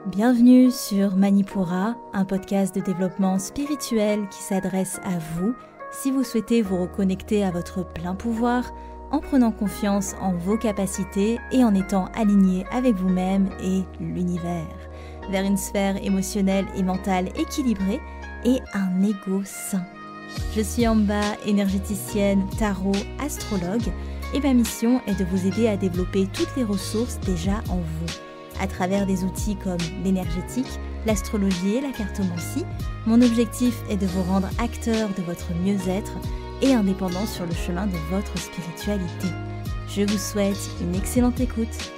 Bienvenue sur Manipura, un podcast de développement spirituel qui s'adresse à vous si vous souhaitez vous reconnecter à votre plein pouvoir en prenant confiance en vos capacités et en étant aligné avec vous-même et l'univers, vers une sphère émotionnelle et mentale équilibrée et un ego sain. Je suis Amba, énergéticienne, tarot, astrologue et ma mission est de vous aider à développer toutes les ressources déjà en vous. À travers des outils comme l'énergétique, l'astrologie et la cartomancie, mon objectif est de vous rendre acteur de votre mieux-être et indépendant sur le chemin de votre spiritualité. Je vous souhaite une excellente écoute.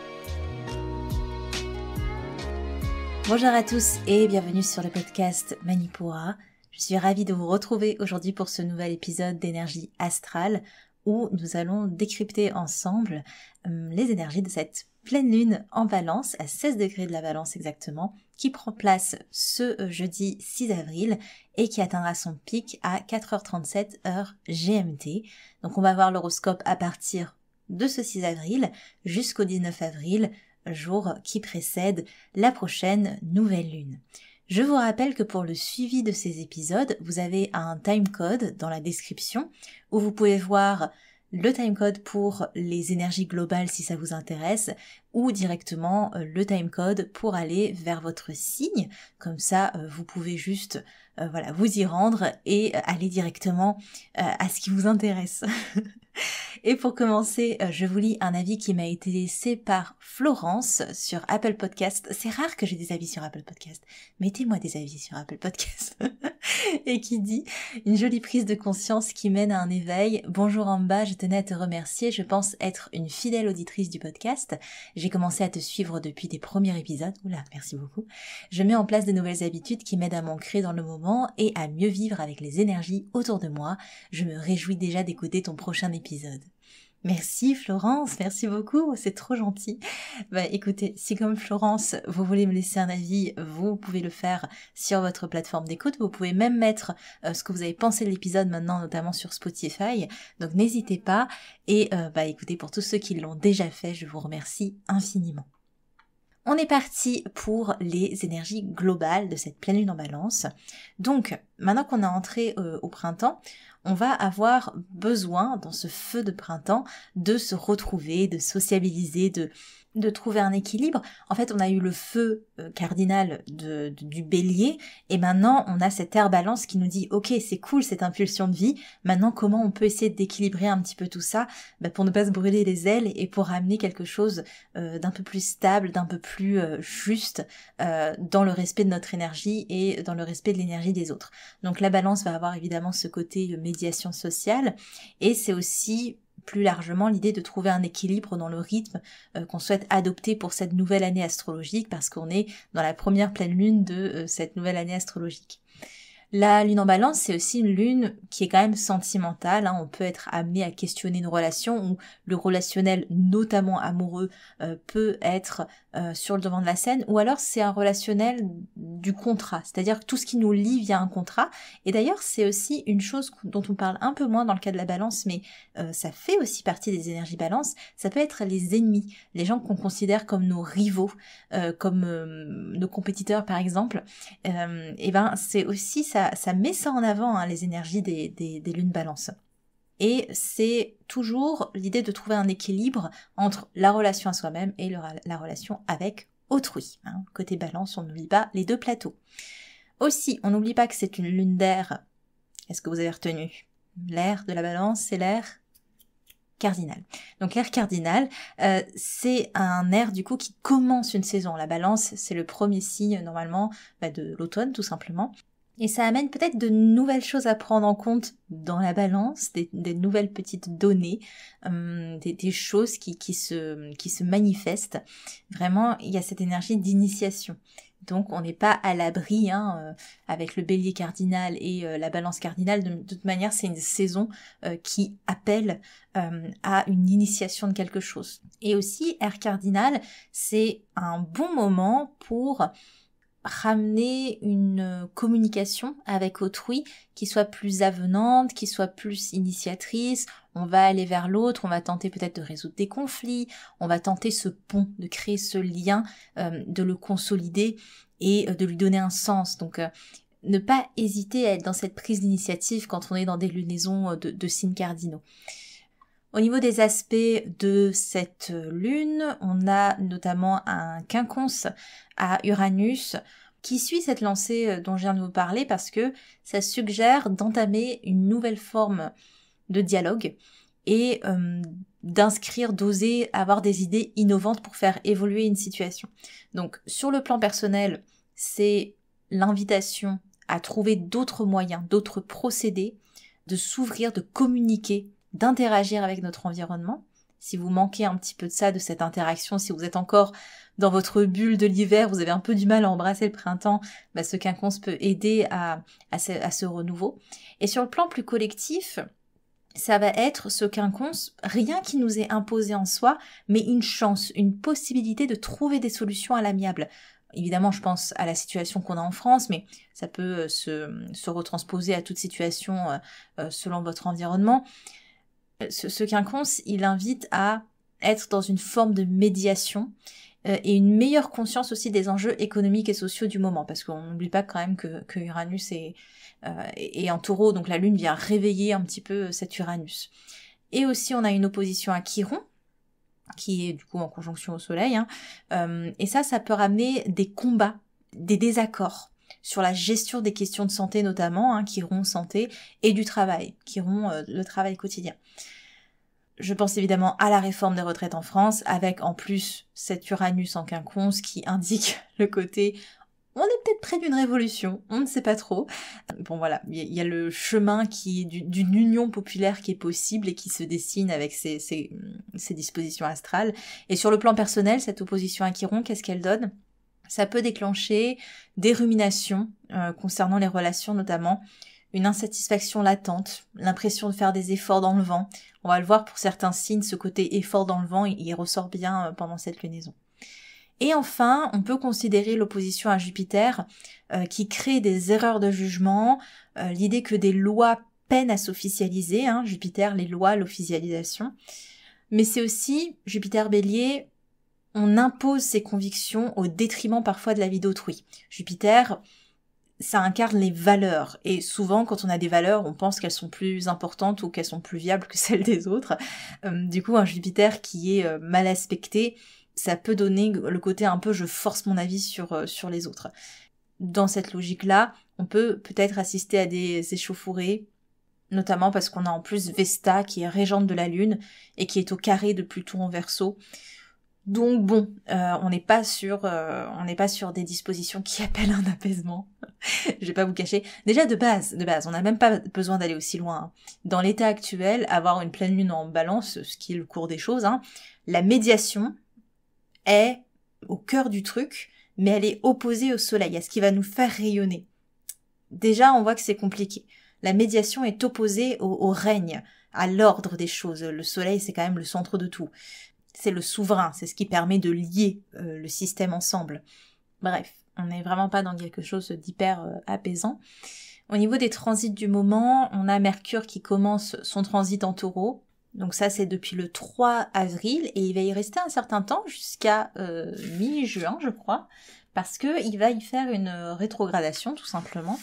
Bonjour à tous et bienvenue sur le podcast Manipura. Je suis ravie de vous retrouver aujourd'hui pour ce nouvel épisode d'énergie astrale où nous allons décrypter ensemble les énergies de cette pleine lune en Balance, à 16 degrés de la Balance exactement, qui prend place ce jeudi 6 avril et qui atteindra son pic à 4h37 heure GMT. Donc on va voir l'horoscope à partir de ce 6 avril jusqu'au 19 avril, jour qui précède la prochaine nouvelle lune. Je vous rappelle que pour le suivi de ces épisodes, vous avez un timecode dans la description où vous pouvez voir le timecode pour les énergies globales si ça vous intéresse ou directement le timecode pour aller vers votre signe. Comme ça, vous pouvez juste vous y rendre et aller directement à ce qui vous intéresse. Et pour commencer, je vous lis un avis qui m'a été laissé par Florence sur Apple Podcast. C'est rare que j'ai des avis sur Apple Podcast. Mettez-moi des avis sur Apple Podcast. Et qui dit « Une jolie prise de conscience qui mène à un éveil. Bonjour Amba, je tenais à te remercier. Je pense être une fidèle auditrice du podcast. J'ai commencé à te suivre depuis tes premiers épisodes. Oula, merci beaucoup. Je mets en place de nouvelles habitudes qui m'aident à m'ancrer dans le moment et à mieux vivre avec les énergies autour de moi. Je me réjouis déjà d'écouter ton prochain épisode. » Merci Florence, merci beaucoup, c'est trop gentil. Écoutez, si comme Florence, vous voulez me laisser un avis, vous pouvez le faire sur votre plateforme d'écoute. Vous pouvez même mettre ce que vous avez pensé de l'épisode maintenant, notamment sur Spotify. Donc n'hésitez pas. Et écoutez, pour tous ceux qui l'ont déjà fait, je vous remercie infiniment. On est parti pour les énergies globales de cette pleine lune en Balance. Donc, maintenant qu'on est entré au printemps, on va avoir besoin, dans ce feu de printemps, de se retrouver, de sociabiliser, de trouver un équilibre. En fait, on a eu le feu cardinal du bélier, et maintenant on a cette air balance qui nous dit « Ok, c'est cool cette impulsion de vie, maintenant comment on peut essayer d'équilibrer un petit peu tout ça pour ne pas se brûler les ailes et pour amener quelque chose d'un peu plus stable, d'un peu plus juste dans le respect de notre énergie et dans le respect de l'énergie des autres. » Donc la balance va avoir évidemment ce côté médiation sociale, et c'est aussi plus largement l'idée de trouver un équilibre dans le rythme qu'on souhaite adopter pour cette nouvelle année astrologique, parce qu'on est dans la première pleine lune de cette nouvelle année astrologique. La lune en Balance, c'est aussi une lune qui est quand même sentimentale. On peut être amené à questionner une relation où le relationnel, notamment amoureux, peut être sur le devant de la scène, ou alors c'est un relationnel du contrat, c'est-à-dire que tout ce qui nous lie via un contrat. Et d'ailleurs, c'est aussi une chose dont on parle un peu moins dans le cas de la Balance, mais ça fait aussi partie des énergies Balance. Ça peut être les ennemis, les gens qu'on considère comme nos rivaux, comme nos compétiteurs par exemple. C'est aussi ça met ça en avant, les énergies des lunes Balance. Et c'est toujours l'idée de trouver un équilibre entre la relation à soi-même et la relation avec autrui. Côté Balance, on n'oublie pas les deux plateaux. Aussi, on n'oublie pas que c'est une lune d'air. Est-ce que vous avez retenu? L'air de la Balance, c'est l'air cardinal. Donc l'air cardinal, c'est un air du coup qui commence une saison. La Balance, c'est le premier signe normalement de l'automne tout simplement. Et ça amène peut-être de nouvelles choses à prendre en compte dans la Balance, des nouvelles petites données, des choses qui se manifestent. Vraiment, il y a cette énergie d'initiation. Donc on n'est pas à l'abri avec le bélier cardinal et la Balance cardinale. De toute manière, c'est une saison qui appelle à une initiation de quelque chose. Et aussi, air cardinal, c'est un bon moment pour ramener une communication avec autrui qui soit plus avenante, qui soit plus initiatrice. On va aller vers l'autre, on va tenter peut-être de résoudre des conflits, on va tenter ce pont, de créer ce lien, de le consolider et de lui donner un sens. Donc ne pas hésiter à être dans cette prise d'initiative quand on est dans des lunaisons de signes cardinaux. Au niveau des aspects de cette lune, on a notamment un quinconce à Uranus qui suit cette lancée dont je viens de vous parler parce que ça suggère d'entamer une nouvelle forme de dialogue et d'inscrire, d'oser avoir des idées innovantes pour faire évoluer une situation. Donc sur le plan personnel, c'est l'invitation à trouver d'autres moyens, d'autres procédés, de s'ouvrir, de communiquer, d'interagir avec notre environnement. Si vous manquez un petit peu de ça, de cette interaction, si vous êtes encore dans votre bulle de l'hiver, vous avez un peu du mal à embrasser le printemps, ce quinconce peut aider à ce renouveau. Et sur le plan plus collectif, ça va être ce quinconce, rien qui nous est imposé en soi, mais une chance, une possibilité de trouver des solutions à l'amiable. Évidemment, je pense à la situation qu'on a en France, mais ça peut se retransposer à toute situation selon votre environnement. Ce quinconce, il invite à être dans une forme de médiation et une meilleure conscience aussi des enjeux économiques et sociaux du moment, parce qu'on n'oublie pas quand même que Uranus est en Taureau, donc la Lune vient réveiller un petit peu cet Uranus. Et aussi, on a une opposition à Chiron, qui est du coup en conjonction au Soleil, et ça peut ramener des combats, des désaccords sur la gestion des questions de santé notamment, Chiron santé, et du travail, Chiron le travail quotidien. Je pense évidemment à la réforme des retraites en France, avec en plus cet Uranus en quinconce qui indique le côté on est peut-être près d'une révolution, on ne sait pas trop. Bon voilà, il y a le chemin d'une union populaire qui est possible et qui se dessine avec ces dispositions astrales. Et sur le plan personnel, cette opposition à Chiron, qu'est-ce qu'elle donne ? Ça peut déclencher des ruminations concernant les relations notamment, une insatisfaction latente, l'impression de faire des efforts dans le vent. On va le voir pour certains signes, ce côté effort dans le vent, il ressort bien pendant cette lunaison. Et enfin, on peut considérer l'opposition à Jupiter qui crée des erreurs de jugement, l'idée que des lois peinent à s'officialiser, Jupiter, les lois, l'officialisation. Mais c'est aussi, Jupiter Bélier, on impose ses convictions au détriment parfois de la vie d'autrui. Jupiter, ça incarne les valeurs, et souvent quand on a des valeurs, on pense qu'elles sont plus importantes ou qu'elles sont plus viables que celles des autres. Du coup, un Jupiter qui est mal aspecté, ça peut donner le côté un peu je force mon avis sur les autres. Dans cette logique-là, on peut peut-être assister à des échauffourées, notamment parce qu'on a en plus Vesta qui est régente de la Lune et qui est au carré de Pluton en Verseau. Donc bon, on n'est pas sur des dispositions qui appellent un apaisement. Je vais pas vous cacher. Déjà de base, on n'a même pas besoin d'aller aussi loin. Dans l'état actuel, avoir une pleine lune en Balance, ce qui est le cours des choses, la médiation est au cœur du truc, mais elle est opposée au soleil, à ce qui va nous faire rayonner. Déjà, on voit que c'est compliqué. La médiation est opposée au règne, à l'ordre des choses. Le soleil, c'est quand même le centre de tout. C'est le souverain, c'est ce qui permet de lier le système ensemble. Bref, on n'est vraiment pas dans quelque chose d'hyper apaisant. Au niveau des transits du moment, on a Mercure qui commence son transit en Taureau. Donc ça, c'est depuis le 3 avril et il va y rester un certain temps jusqu'à mi-juin, je crois, parce que il va y faire une rétrogradation, tout simplement.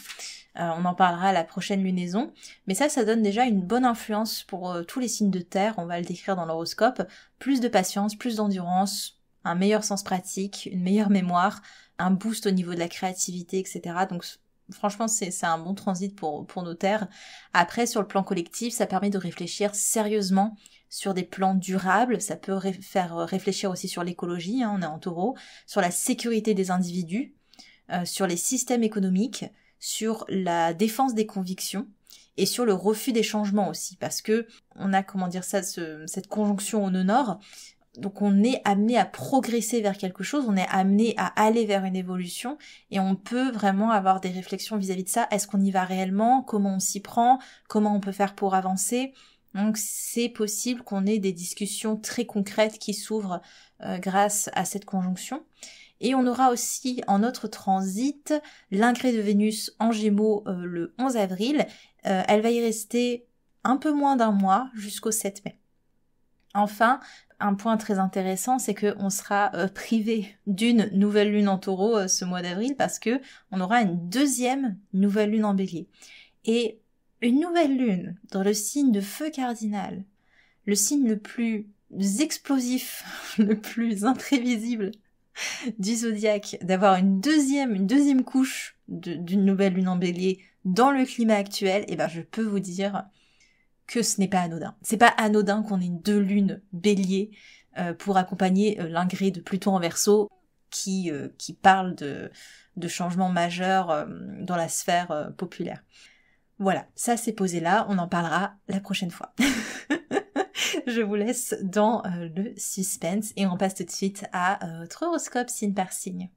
On en parlera à la prochaine lunaison, mais ça donne déjà une bonne influence pour tous les signes de terre, on va le décrire dans l'horoscope. Plus de patience, plus d'endurance, un meilleur sens pratique, une meilleure mémoire, un boost au niveau de la créativité, etc. Donc franchement, c'est un bon transit pour nos terres. Après, sur le plan collectif, ça permet de réfléchir sérieusement sur des plans durables. Ça peut faire réfléchir aussi sur l'écologie, on est en Taureau, sur la sécurité des individus, sur les systèmes économiques, sur la défense des convictions et sur le refus des changements aussi, parce que on a, cette conjonction au nœud-nord. Donc on est amené à progresser vers quelque chose, on est amené à aller vers une évolution et on peut vraiment avoir des réflexions vis-à-vis de ça. Est-ce qu'on y va réellement ? Comment on s'y prend ? Comment on peut faire pour avancer ? Donc c'est possible qu'on ait des discussions très concrètes qui s'ouvrent grâce à cette conjonction. Et on aura aussi en notre transit l'ingré de Vénus en Gémeaux le 11 avril. Elle va y rester un peu moins d'un mois jusqu'au 7 mai. Enfin, un point très intéressant, c'est qu'on sera privé d'une nouvelle lune en Taureau ce mois d'avril parce que on aura une deuxième nouvelle lune en Bélier. Et une nouvelle lune dans le signe de feu cardinal, le signe le plus explosif, le plus imprévisible du zodiaque, d'avoir une deuxième couche d'une nouvelle lune en Bélier dans le climat actuel, et ben je peux vous dire que ce n'est pas anodin. C'est pas anodin qu'on ait deux lunes Bélier pour accompagner l'ingré de Pluton en Verseau qui parle de changements majeurs dans la sphère populaire. Voilà, ça c'est posé là, on en parlera la prochaine fois. Je vous laisse dans le suspense et on passe tout de suite à votre horoscope signe par signe.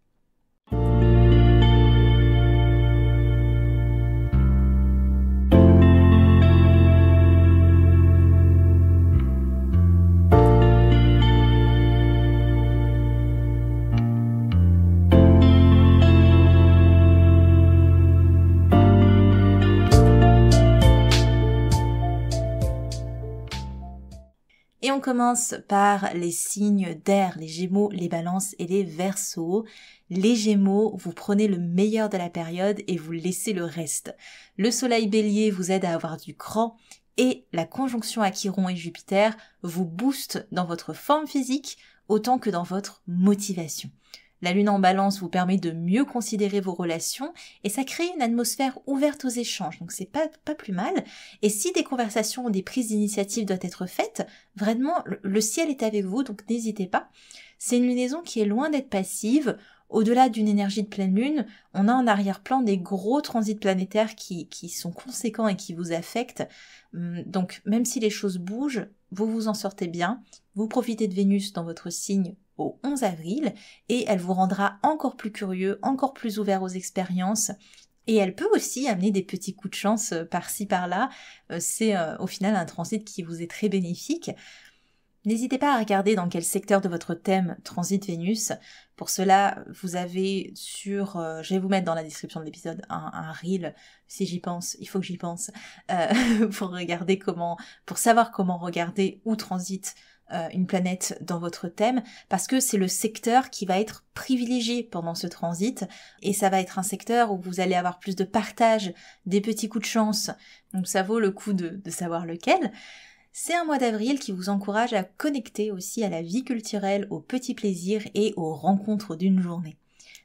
Et on commence par les signes d'air, les Gémeaux, les Balances et les Verseaux. Les Gémeaux, vous prenez le meilleur de la période et vous laissez le reste. Le Soleil Bélier vous aide à avoir du cran et la conjonction à Chiron et Jupiter vous booste dans votre forme physique autant que dans votre motivation. La Lune en Balance vous permet de mieux considérer vos relations et ça crée une atmosphère ouverte aux échanges, donc c'est pas plus mal. Et si des conversations ou des prises d'initiative doivent être faites, vraiment le ciel est avec vous, donc n'hésitez pas. C'est une lunaison qui est loin d'être passive. Au-delà d'une énergie de pleine lune, on a en arrière-plan des gros transits planétaires qui sont conséquents et qui vous affectent. Donc même si les choses bougent, vous vous en sortez bien. Vous profitez de Vénus dans votre signe au 11 avril et elle vous rendra encore plus curieux, encore plus ouvert aux expériences et elle peut aussi amener des petits coups de chance par-ci par-là. C'est au final un transit qui vous est très bénéfique. N'hésitez pas à regarder dans quel secteur de votre thème transite Vénus. Pour cela, vous avez je vais vous mettre dans la description de l'épisode un reel, si j'y pense, il faut que j'y pense, pour savoir comment regarder où transite une planète dans votre thème, parce que c'est le secteur qui va être privilégié pendant ce transit, et ça va être un secteur où vous allez avoir plus de partage, des petits coups de chance, donc ça vaut le coup de savoir lequel. C'est un mois d'avril qui vous encourage à connecter aussi à la vie culturelle, aux petits plaisirs et aux rencontres d'une journée.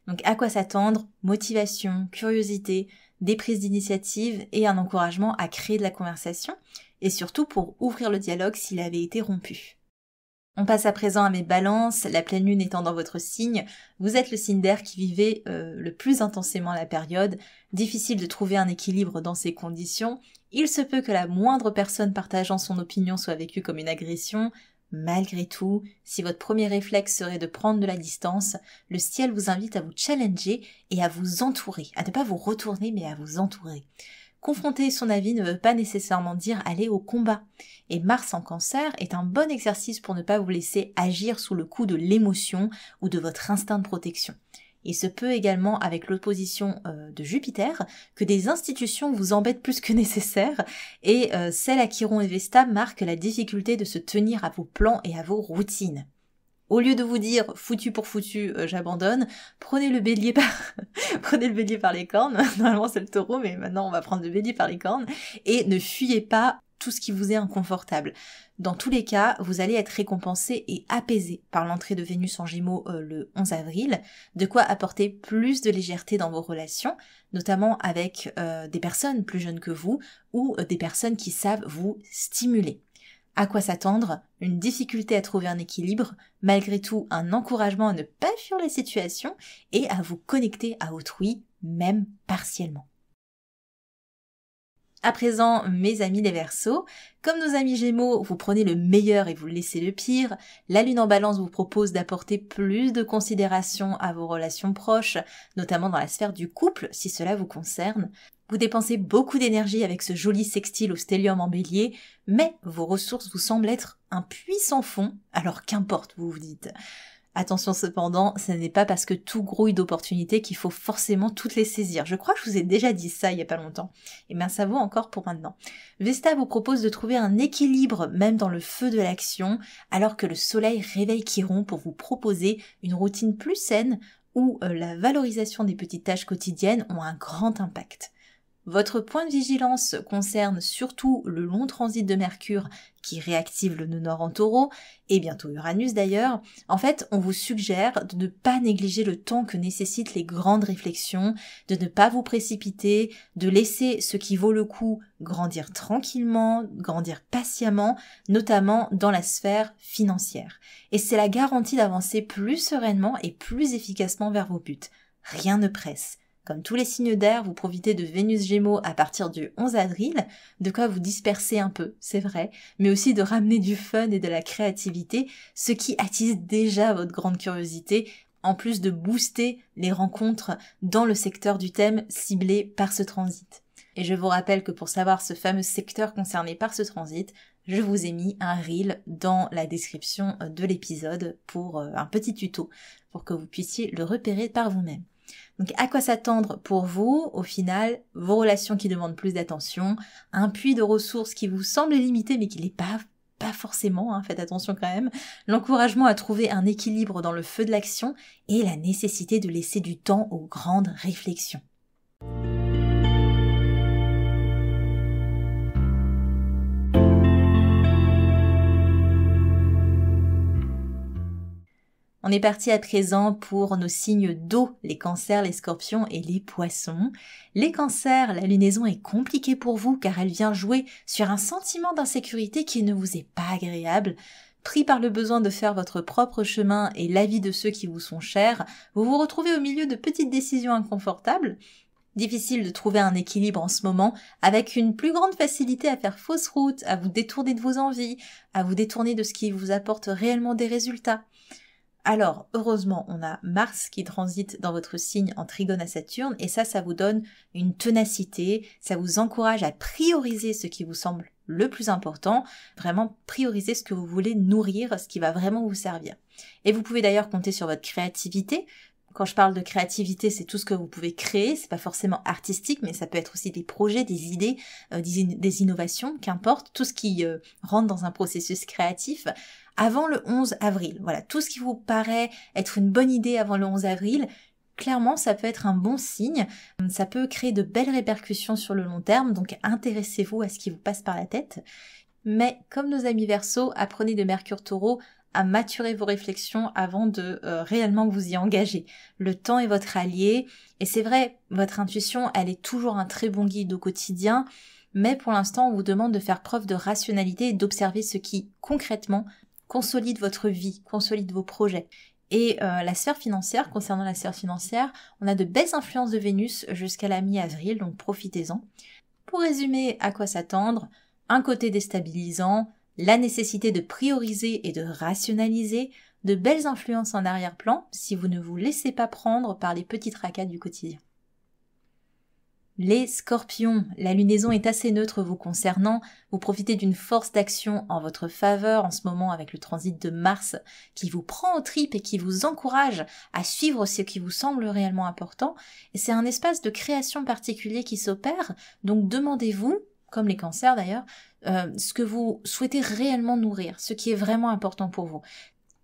Donc à quoi s'attendre? Motivation, curiosité, des prises d'initiative et un encouragement à créer de la conversation, et surtout pour ouvrir le dialogue s'il avait été rompu. On passe à présent à mes balances, la pleine lune étant dans votre signe, vous êtes le signe d'air qui vivait le plus intensément la période, difficile de trouver un équilibre dans ces conditions, il se peut que la moindre personne partageant son opinion soit vécue comme une agression, malgré tout, si votre premier réflexe serait de prendre de la distance, le ciel vous invite à vous challenger et à vous entourer, à ne pas vous retourner mais à vous entourer. Confronter son avis ne veut pas nécessairement dire aller au combat. Et Mars en Cancer est un bon exercice pour ne pas vous laisser agir sous le coup de l'émotion ou de votre instinct de protection. Il se peut également, avec l'opposition de Jupiter, que des institutions vous embêtent plus que nécessaire, et celle à Chiron et Vesta marque la difficulté de se tenir à vos plans et à vos routines. Au lieu de vous dire foutu pour foutu, j'abandonne, prenez le bélier par les cornes. Normalement c'est le taureau, mais maintenant on va prendre le bélier par les cornes et ne fuyez pas tout ce qui vous est inconfortable. Dans tous les cas, vous allez être récompensé et apaisé par l'entrée de Vénus en Gémeaux le 11 avril, de quoi apporter plus de légèreté dans vos relations, notamment avec des personnes plus jeunes que vous ou des personnes qui savent vous stimuler. À quoi s'attendre? Une difficulté à trouver un équilibre, malgré tout un encouragement à ne pas fuir la situation et à vous connecter à autrui, même partiellement. À présent, mes amis les Verseaux, comme nos amis Gémeaux, vous prenez le meilleur et vous laissez le pire. La Lune en Balance vous propose d'apporter plus de considération à vos relations proches, notamment dans la sphère du couple, si cela vous concerne. Vous dépensez beaucoup d'énergie avec ce joli sextile au stellium en Bélier, mais vos ressources vous semblent être un puits sans fond, alors qu'importe, vous vous dites. Attention cependant, ce n'est pas parce que tout grouille d'opportunités qu'il faut forcément toutes les saisir. Je crois que je vous ai déjà dit ça il y a pas longtemps. Et bien ça vaut encore pour maintenant. Vesta vous propose de trouver un équilibre même dans le feu de l'action, alors que le soleil réveille Chiron pour vous proposer une routine plus saine où la valorisation des petites tâches quotidiennes ont un grand impact. Votre point de vigilance concerne surtout le long transit de Mercure qui réactive le nœud nord en Taureau, et bientôt Uranus d'ailleurs. En fait, on vous suggère de ne pas négliger le temps que nécessitent les grandes réflexions, de ne pas vous précipiter, de laisser ce qui vaut le coup grandir tranquillement, grandir patiemment, notamment dans la sphère financière. Et c'est la garantie d'avancer plus sereinement et plus efficacement vers vos buts. Rien ne presse. Comme tous les signes d'air, vous profitez de Vénus Gémeaux à partir du 11 avril, de quoi vous disperser un peu, c'est vrai, mais aussi de ramener du fun et de la créativité, ce qui attise déjà votre grande curiosité, en plus de booster les rencontres dans le secteur du thème ciblé par ce transit. Et je vous rappelle que pour savoir ce fameux secteur concerné par ce transit, je vous ai mis un reel dans la description de l'épisode pour un petit tuto, pour que vous puissiez le repérer par vous-même. Donc à quoi s'attendre pour vous, au final, vos relations qui demandent plus d'attention, un puits de ressources qui vous semble limité mais qui l'est pas forcément, faites attention quand même, l'encouragement à trouver un équilibre dans le feu de l'action et la nécessité de laisser du temps aux grandes réflexions. On est parti à présent pour nos signes d'eau, les cancers, les scorpions et les poissons. Les cancers, la lunaison est compliquée pour vous car elle vient jouer sur un sentiment d'insécurité qui ne vous est pas agréable. Pris par le besoin de faire votre propre chemin et l'avis de ceux qui vous sont chers, vous vous retrouvez au milieu de petites décisions inconfortables. Difficile de trouver un équilibre en ce moment, avec une plus grande facilité à faire fausse route, à vous détourner de vos envies, à vous détourner de ce qui vous apporte réellement des résultats. Alors, heureusement, on a Mars qui transite dans votre signe en trigone à Saturne, et ça vous donne une ténacité, ça vous encourage à prioriser ce qui vous semble le plus important, vraiment prioriser ce que vous voulez nourrir, ce qui va vraiment vous servir. Et vous pouvez d'ailleurs compter sur votre créativité. Quand je parle de créativité, c'est tout ce que vous pouvez créer, c'est pas forcément artistique, mais ça peut être aussi des projets, des idées, des innovations, qu'importe, tout ce qui rentre dans un processus créatif avant le 11 avril. Voilà, tout ce qui vous paraît être une bonne idée avant le 11 avril, clairement ça peut être un bon signe, ça peut créer de belles répercussions sur le long terme, donc intéressez-vous à ce qui vous passe par la tête. Mais comme nos amis Verseaux, apprenez de Mercure Taureau à maturer vos réflexions avant de réellement vous y engager. Le temps est votre allié, et c'est vrai, votre intuition, elle est toujours un très bon guide au quotidien, mais pour l'instant, on vous demande de faire preuve de rationalité et d'observer ce qui, concrètement, consolide votre vie, consolide vos projets. Et la sphère financière, concernant la sphère financière, on a de belles influences de Vénus jusqu'à la mi-avril, donc profitez-en. Pour résumer à quoi s'attendre, un côté déstabilisant, la nécessité de prioriser et de rationaliser, de belles influences en arrière-plan si vous ne vous laissez pas prendre par les petits tracas du quotidien. Les scorpions, la lunaison est assez neutre vous concernant, vous profitez d'une force d'action en votre faveur en ce moment avec le transit de Mars qui vous prend aux tripes et qui vous encourage à suivre ce qui vous semble réellement important, et c'est un espace de création particulier qui s'opère, donc demandez-vous, comme les cancers d'ailleurs, ce que vous souhaitez réellement nourrir, ce qui est vraiment important pour vous.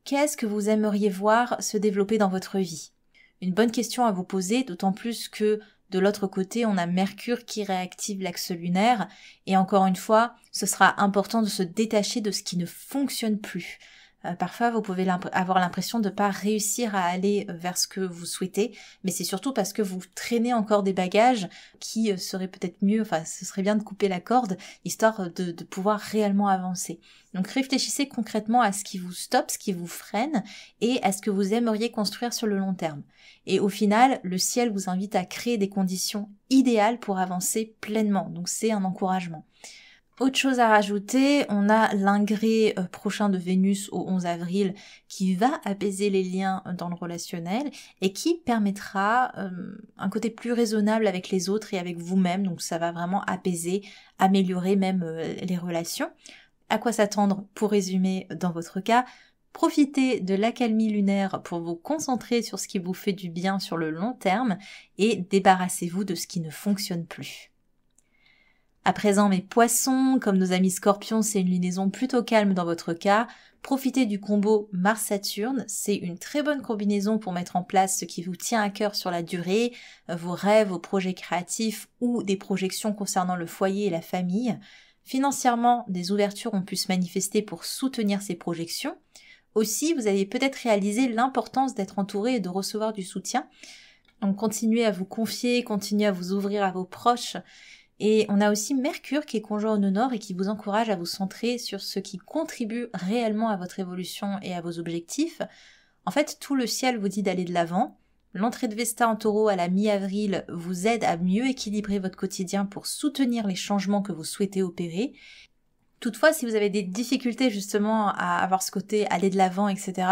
Qu'est-ce que vous aimeriez voir se développer dans votre vie? Une bonne question à vous poser, d'autant plus que de l'autre côté, on a Mercure qui réactive l'axe lunaire, et encore une fois, ce sera important de se détacher de ce qui ne fonctionne plus. Parfois, vous pouvez avoir l'impression de ne pas réussir à aller vers ce que vous souhaitez, mais c'est surtout parce que vous traînez encore des bagages qui seraient peut-être mieux, ce serait bien de couper la corde, histoire de pouvoir réellement avancer. Donc réfléchissez concrètement à ce qui vous stoppe, ce qui vous freine, et à ce que vous aimeriez construire sur le long terme. Et au final, le ciel vous invite à créer des conditions idéales pour avancer pleinement, donc c'est un encouragement. Autre chose à rajouter, on a l'ingré prochain de Vénus au 11 avril qui va apaiser les liens dans le relationnel et qui permettra un côté plus raisonnable avec les autres et avec vous-même, donc ça va vraiment apaiser, améliorer même les relations. À quoi s'attendre pour résumer dans votre cas? Profitez de l'accalmie lunaire pour vous concentrer sur ce qui vous fait du bien sur le long terme et débarrassez-vous de ce qui ne fonctionne plus. À présent, mes poissons, comme nos amis scorpions, c'est une lunaison plutôt calme dans votre cas. Profitez du combo Mars-Saturne, c'est une très bonne combinaison pour mettre en place ce qui vous tient à cœur sur la durée, vos rêves, vos projets créatifs ou des projections concernant le foyer et la famille. Financièrement, des ouvertures ont pu se manifester pour soutenir ces projections. Aussi, vous avez peut-être réalisé l'importance d'être entouré et de recevoir du soutien. Donc continuez à vous confier, continuez à vous ouvrir à vos proches. Et on a aussi Mercure qui est conjoint au nœud nord et qui vous encourage à vous centrer sur ce qui contribue réellement à votre évolution et à vos objectifs. En fait, tout le ciel vous dit d'aller de l'avant. L'entrée de Vesta en Taureau à la mi-avril vous aide à mieux équilibrer votre quotidien pour soutenir les changements que vous souhaitez opérer. Toutefois, si vous avez des difficultés justement à avoir ce côté aller de l'avant, etc.,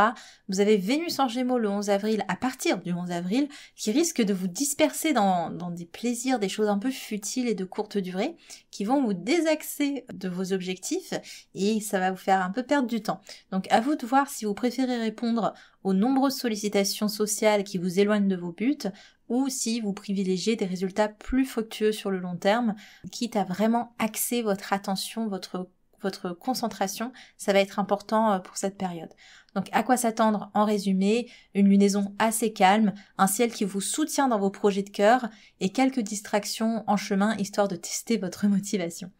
vous avez Vénus en Gémeaux le 11 avril, à partir du 11 avril, qui risque de vous disperser dans des plaisirs, des choses un peu futiles et de courte durée, qui vont vous désaxer de vos objectifs et ça va vous faire un peu perdre du temps. Donc à vous de voir si vous préférez répondre aux nombreuses sollicitations sociales qui vous éloignent de vos buts, ou si vous privilégiez des résultats plus fructueux sur le long terme, quitte à vraiment axer votre attention, votre concentration, ça va être important pour cette période. Donc à quoi s'attendre en résumé? Une lunaison assez calme, un ciel qui vous soutient dans vos projets de cœur et quelques distractions en chemin histoire de tester votre motivation.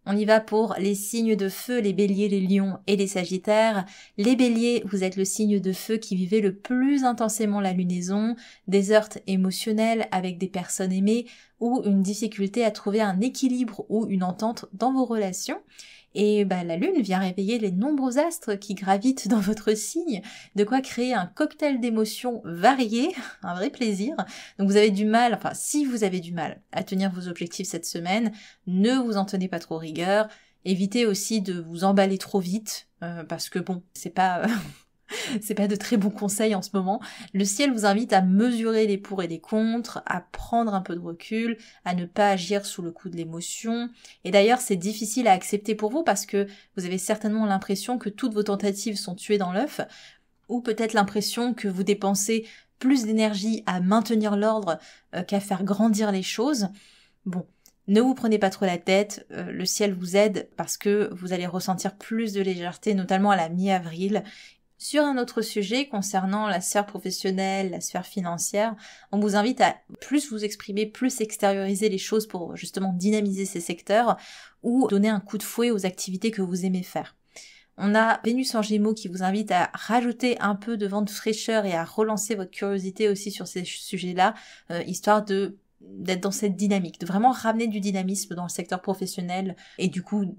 On y va pour les signes de feu, les béliers, les lions et les sagittaires. Les béliers, vous êtes le signe de feu qui vivait le plus intensément la lunaison, des heurts émotionnels avec des personnes aimées ou une difficulté à trouver un équilibre ou une entente dans vos relations. Et la lune vient réveiller les nombreux astres qui gravitent dans votre signe, de quoi créer un cocktail d'émotions variées, un vrai plaisir. Donc vous avez du mal, si vous avez du mal à tenir vos objectifs cette semaine, ne vous en tenez pas trop rigueur. Évitez aussi de vous emballer trop vite, parce que c'est pas... C'est pas de très bons conseils en ce moment. Le ciel vous invite à mesurer les pour et les contre, à prendre un peu de recul, à ne pas agir sous le coup de l'émotion. Et d'ailleurs, c'est difficile à accepter pour vous parce que vous avez certainement l'impression que toutes vos tentatives sont tuées dans l'œuf, ou peut-être l'impression que vous dépensez plus d'énergie à maintenir l'ordre qu'à faire grandir les choses. Ne vous prenez pas trop la tête, le ciel vous aide parce que vous allez ressentir plus de légèreté, notamment à la mi-avril. Sur un autre sujet concernant la sphère professionnelle, la sphère financière, on vous invite à plus vous exprimer, plus extérioriser les choses pour justement dynamiser ces secteurs ou donner un coup de fouet aux activités que vous aimez faire. On a Vénus en Gémeaux qui vous invite à rajouter un peu de vent de fraîcheur et à relancer votre curiosité aussi sur ces sujets-là, histoire d'être dans cette dynamique, de vraiment ramener du dynamisme dans le secteur professionnel et du coup,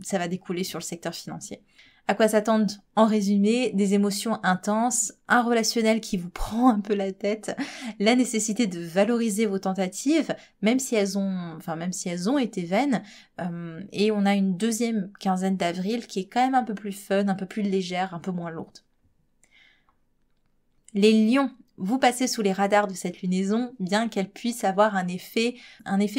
ça va découler sur le secteur financier. À quoi s'attendre en résumé? Des émotions intenses, un relationnel qui vous prend un peu la tête, la nécessité de valoriser vos tentatives, même si elles ont été vaines, et on a une deuxième quinzaine d'avril qui est quand même un peu plus fun, un peu plus légère, un peu moins lourde. Les lions, vous passez sous les radars de cette lunaison, bien qu'elle puisse avoir un effet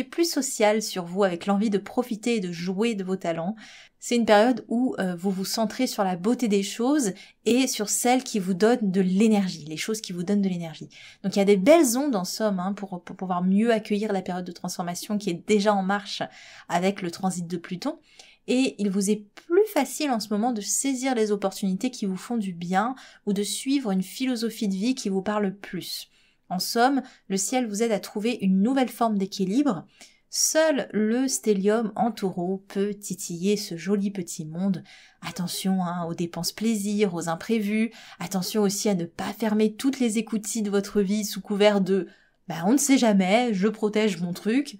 plus social sur vous, avec l'envie de profiter et de jouer de vos talents. C'est une période où vous vous centrez sur la beauté des choses et sur celles qui vous donnent de l'énergie, les choses qui vous donnent de l'énergie. Donc il y a des belles ondes en somme pour pouvoir mieux accueillir la période de transformation qui est déjà en marche avec le transit de Pluton. Et il vous est plus facile en ce moment de saisir les opportunités qui vous font du bien ou de suivre une philosophie de vie qui vous parle plus. En somme, le ciel vous aide à trouver une nouvelle forme d'équilibre. Seul le stélium en Taureau peut titiller ce joli petit monde. Attention aux dépenses plaisir, aux imprévus. Attention aussi à ne pas fermer toutes les écoutilles de votre vie sous couvert de « on ne sait jamais, je protège mon truc ».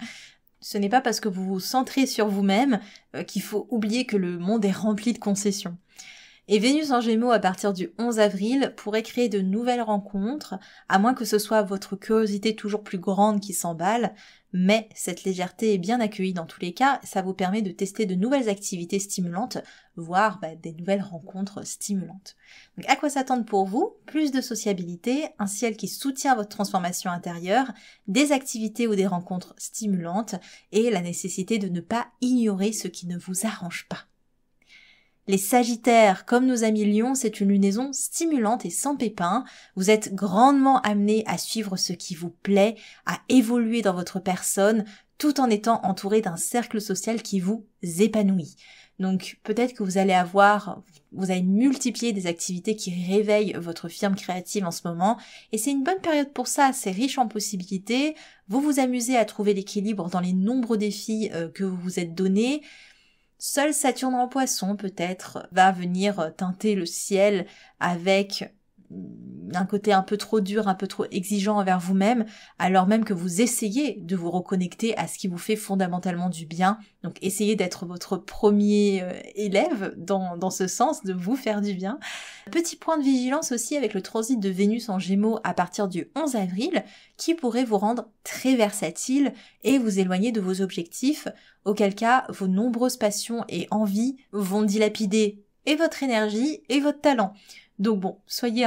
Ce n'est pas parce que vous vous centrez sur vous-même qu'il faut oublier que le monde est rempli de concessions. Et Vénus en Gémeaux à partir du 11 avril pourrait créer de nouvelles rencontres, à moins que ce soit votre curiosité toujours plus grande qui s'emballe, mais cette légèreté est bien accueillie dans tous les cas, ça vous permet de tester de nouvelles activités stimulantes, voire des nouvelles rencontres stimulantes. Donc à quoi s'attendre pour vous? Plus de sociabilité, un ciel qui soutient votre transformation intérieure, des activités ou des rencontres stimulantes, et la nécessité de ne pas ignorer ce qui ne vous arrange pas. Les Sagittaires, comme nos amis Lions, c'est une lunaison stimulante et sans pépins. Vous êtes grandement amenés à suivre ce qui vous plaît, à évoluer dans votre personne, tout en étant entouré d'un cercle social qui vous épanouit. Donc peut-être que vous allez multiplier des activités qui réveillent votre flamme créative en ce moment, et c'est une bonne période pour ça, c'est riche en possibilités. Vous vous amusez à trouver l'équilibre dans les nombreux défis que vous vous êtes donnés. Seul Saturne en Poisson, peut-être, va venir teinter le ciel avec un côté un peu trop dur, un peu trop exigeant envers vous-même, alors même que vous essayez de vous reconnecter à ce qui vous fait fondamentalement du bien. Donc essayez d'être votre premier élève dans ce sens, de vous faire du bien. Petit point de vigilance aussi avec le transit de Vénus en Gémeaux à partir du 11 avril, qui pourrait vous rendre très versatile et vous éloigner de vos objectifs, auquel cas vos nombreuses passions et envies vont dilapider et votre énergie et votre talent. Donc bon, soyez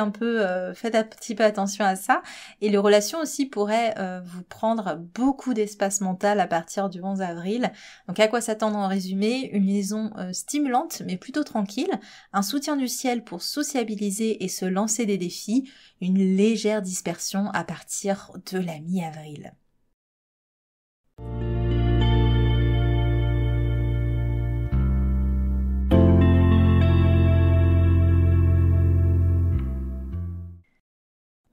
faites un petit peu attention à ça. Et les relations aussi pourraient vous prendre beaucoup d'espace mental à partir du 11 avril. Donc à quoi s'attendre en résumé? Une liaison stimulante mais plutôt tranquille, un soutien du ciel pour sociabiliser et se lancer des défis, une légère dispersion à partir de la mi-avril.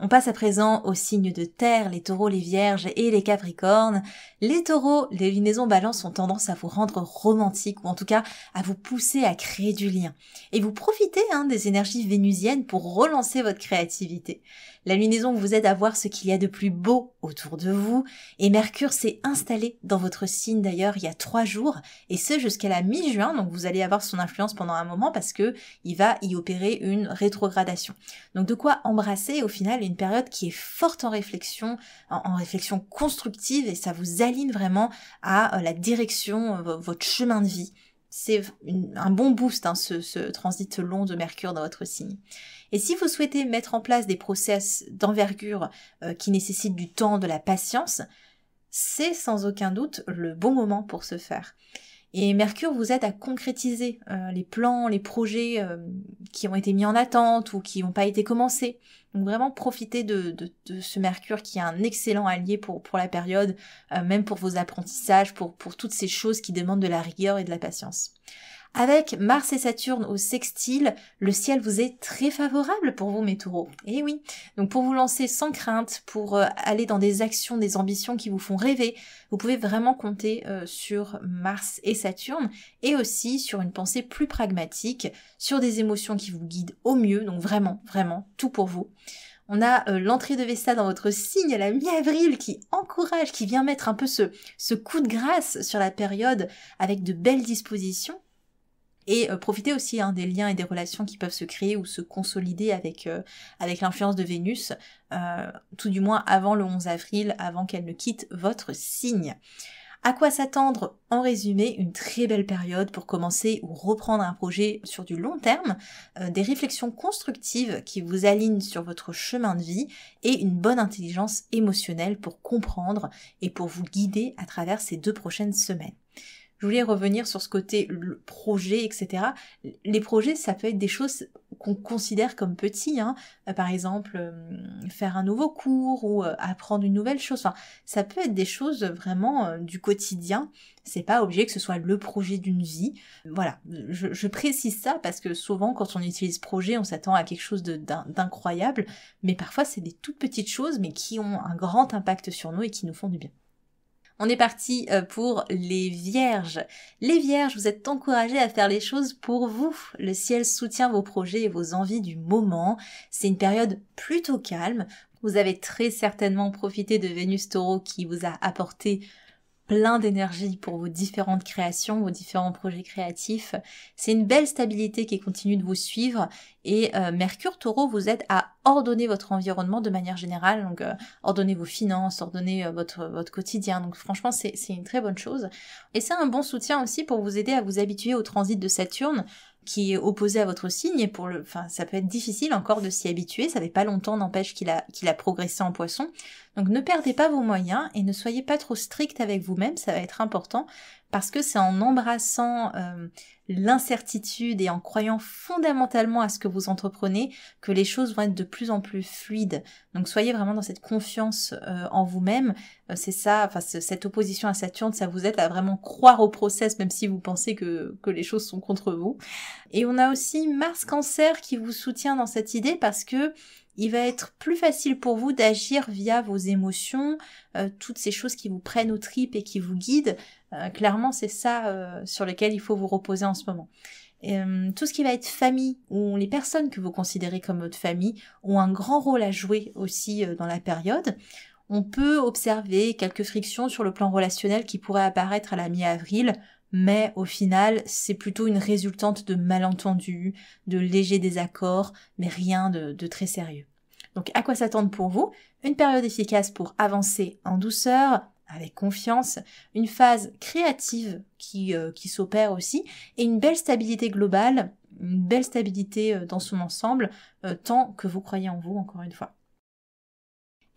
On passe à présent aux signes de terre, les taureaux, les vierges et les capricornes. Les taureaux, les lunaisons balance ont tendance à vous rendre romantique ou en tout cas à vous pousser à créer du lien. Et vous profitez des énergies vénusiennes pour relancer votre créativité. La lunaison vous aide à voir ce qu'il y a de plus beau autour de vous et Mercure s'est installé dans votre signe d'ailleurs il y a 3 jours et ce jusqu'à la mi-juin, donc vous allez avoir son influence pendant un moment parce que il va y opérer une rétrogradation. Donc de quoi embrasser au final une période qui est forte en réflexion constructive et ça vous aligne vraiment à la direction, votre chemin de vie. C'est un bon boost ce transit long de Mercure dans votre signe. Et si vous souhaitez mettre en place des process d'envergure qui nécessitent du temps, de la patience, c'est sans aucun doute le bon moment pour ce faire. Et Mercure vous aide à concrétiser les plans, les projets qui ont été mis en attente ou qui n'ont pas été commencés. Donc vraiment profitez de ce Mercure qui est un excellent allié pour la période, même pour vos apprentissages, pour toutes ces choses qui demandent de la rigueur et de la patience. Avec Mars et Saturne au sextile, le ciel vous est très favorable pour vous mes taureaux. Et oui, donc pour vous lancer sans crainte, pour aller dans des actions, des ambitions qui vous font rêver, vous pouvez vraiment compter sur Mars et Saturne et aussi sur une pensée plus pragmatique, sur des émotions qui vous guident au mieux, donc vraiment, vraiment, tout pour vous. On a l'entrée de Vesta dans votre signe à la mi-avril qui encourage, qui vient mettre un peu ce coup de grâce sur la période avec de belles dispositions. Et profitez aussi des liens et des relations qui peuvent se créer ou se consolider avec l'influence de Vénus, tout du moins avant le 11 avril, avant qu'elle ne quitte votre signe. À quoi s'attendre? En résumé, une très belle période pour commencer ou reprendre un projet sur du long terme, des réflexions constructives qui vous alignent sur votre chemin de vie et une bonne intelligence émotionnelle pour comprendre et pour vous guider à travers ces 2 prochaines semaines. Je voulais revenir sur ce côté le projet, etc. Les projets, ça peut être des choses qu'on considère comme petits, par exemple faire un nouveau cours ou apprendre une nouvelle chose. Enfin, ça peut être des choses vraiment du quotidien. C'est pas obligé que ce soit le projet d'une vie. Voilà, je précise ça parce que souvent quand on utilise projet, on s'attend à quelque chose d'incroyable, mais parfois c'est des toutes petites choses mais qui ont un grand impact sur nous et qui nous font du bien. On est parti pour les vierges. Les vierges, vous êtes encouragés à faire les choses pour vous. Le ciel soutient vos projets et vos envies du moment. C'est une période plutôt calme. Vous avez très certainement profité de Vénus Taureau qui vous a apporté plein d'énergie pour vos différentes créations, vos différents projets créatifs. C'est une belle stabilité qui continue de vous suivre et Mercure Taureau vous aide à ordonner votre environnement de manière générale, donc ordonner vos finances, ordonner votre quotidien. Donc franchement, c'est une très bonne chose. Et c'est un bon soutien aussi pour vous aider à vous habituer au transit de Saturne, qui est opposé à votre signe, et ça peut être difficile encore de s'y habituer, ça fait pas longtemps, n'empêche qu'il a progressé en Poisson. Donc ne perdez pas vos moyens et ne soyez pas trop strict avec vous-même, ça va être important, parce que c'est en embrassant l'incertitude et en croyant fondamentalement à ce que vous entreprenez que les choses vont être de plus en plus fluides. Donc soyez vraiment dans cette confiance en vous-même. C'est ça, cette opposition à Saturne, ça vous aide à vraiment croire au process, même si vous pensez que les choses sont contre vous. Et on a aussi Mars Cancer qui vous soutient dans cette idée, parce que il va être plus facile pour vous d'agir via vos émotions, toutes ces choses qui vous prennent aux tripes et qui vous guident. Clairement, c'est ça sur lequel il faut vous reposer en ce moment. Tout ce qui va être famille, ou les personnes que vous considérez comme votre famille, ont un grand rôle à jouer aussi dans la période. On peut observer quelques frictions sur le plan relationnel qui pourraient apparaître à la mi-avril, mais au final, c'est plutôt une résultante de malentendus, de légers désaccords, mais rien de très sérieux. Donc à quoi s'attendre pour vous? Une période efficace pour avancer en douceur, avec confiance, une phase créative qui s'opère aussi, et une belle stabilité globale, une belle stabilité dans son ensemble, tant que vous croyez en vous, encore une fois.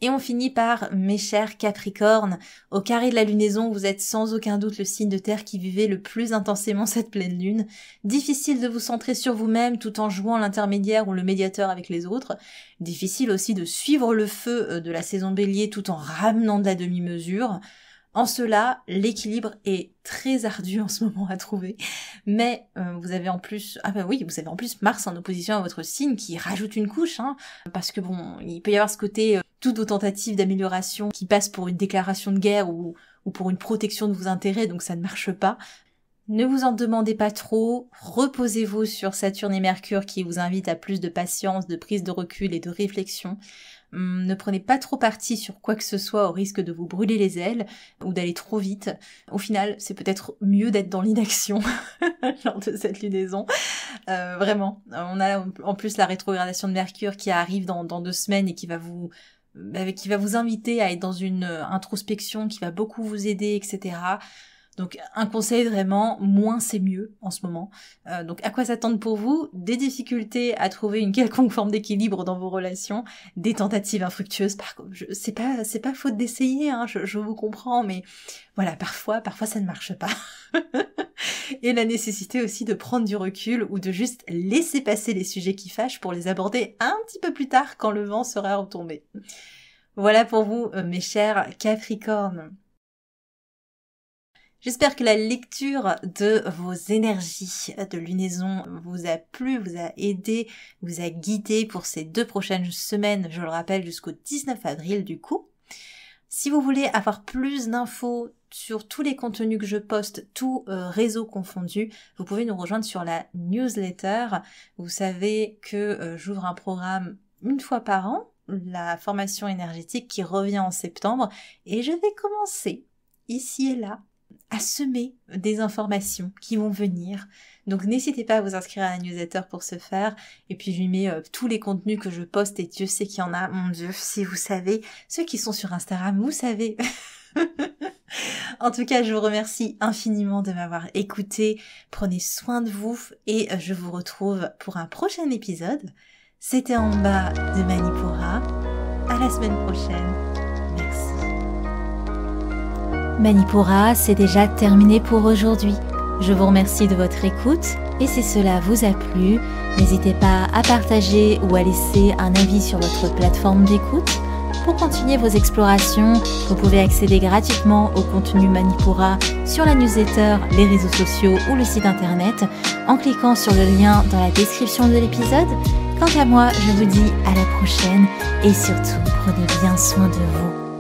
Et on finit par mes chers Capricornes. Au carré de la lunaison, vous êtes sans aucun doute le signe de terre qui vivait le plus intensément cette pleine lune. Difficile de vous centrer sur vous-même tout en jouant l'intermédiaire ou le médiateur avec les autres. Difficile aussi de suivre le feu de la saison Bélier tout en ramenant de la demi-mesure. En cela, l'équilibre est très ardu en ce moment à trouver, mais vous avez en plus Mars en opposition à votre signe qui rajoute une couche, parce que bon, il peut y avoir ce côté toutes vos tentatives d'amélioration qui passent pour une déclaration de guerre ou pour une protection de vos intérêts, donc ça ne marche pas. Ne vous en demandez pas trop, reposez-vous sur Saturne et Mercure qui vous invitent à plus de patience, de prise de recul et de réflexion. Ne prenez pas trop parti sur quoi que ce soit au risque de vous brûler les ailes ou d'aller trop vite. Au final, c'est peut-être mieux d'être dans l'inaction lors de cette lunaison. Vraiment. On a en plus la rétrogradation de Mercure qui arrive dans 2 semaines et qui va vous inviter à être dans une introspection, qui va beaucoup vous aider, etc. Donc un conseil vraiment, moins c'est mieux en ce moment. Donc à quoi s'attendre pour vous? Des difficultés à trouver une quelconque forme d'équilibre dans vos relations, des tentatives infructueuses. Par contre, c'est pas faute d'essayer, je vous comprends, mais voilà, parfois ça ne marche pas. Et la nécessité aussi de prendre du recul ou de juste laisser passer les sujets qui fâchent pour les aborder un petit peu plus tard quand le vent sera retombé. Voilà pour vous, mes chers Capricornes. J'espère que la lecture de vos énergies de lunaison vous a plu, vous a aidé, vous a guidé pour ces 2 prochaines semaines, je le rappelle, jusqu'au 19 avril du coup. Si vous voulez avoir plus d'infos sur tous les contenus que je poste, tous réseaux confondus, vous pouvez nous rejoindre sur la newsletter. Vous savez que j'ouvre un programme 1 fois par an, la formation énergétique qui revient en septembre, et je vais commencer ici et là à semer des informations qui vont venir. Donc n'hésitez pas à vous inscrire à la newsletter pour ce faire. Et puis je lui mets tous les contenus que je poste, et Dieu sait qu'il y en a. Mon Dieu, si vous savez, ceux qui sont sur Instagram, vous savez. En tout cas, je vous remercie infiniment de m'avoir écouté. Prenez soin de vous et je vous retrouve pour un prochain épisode. C'était en bas de Manipura. À la semaine prochaine. Merci. Manipura, c'est déjà terminé pour aujourd'hui. Je vous remercie de votre écoute et si cela vous a plu, n'hésitez pas à partager ou à laisser un avis sur votre plateforme d'écoute. Pour continuer vos explorations, vous pouvez accéder gratuitement au contenu Manipura sur la newsletter, les réseaux sociaux ou le site internet en cliquant sur le lien dans la description de l'épisode. Quant à moi, je vous dis à la prochaine et surtout, prenez bien soin de vous.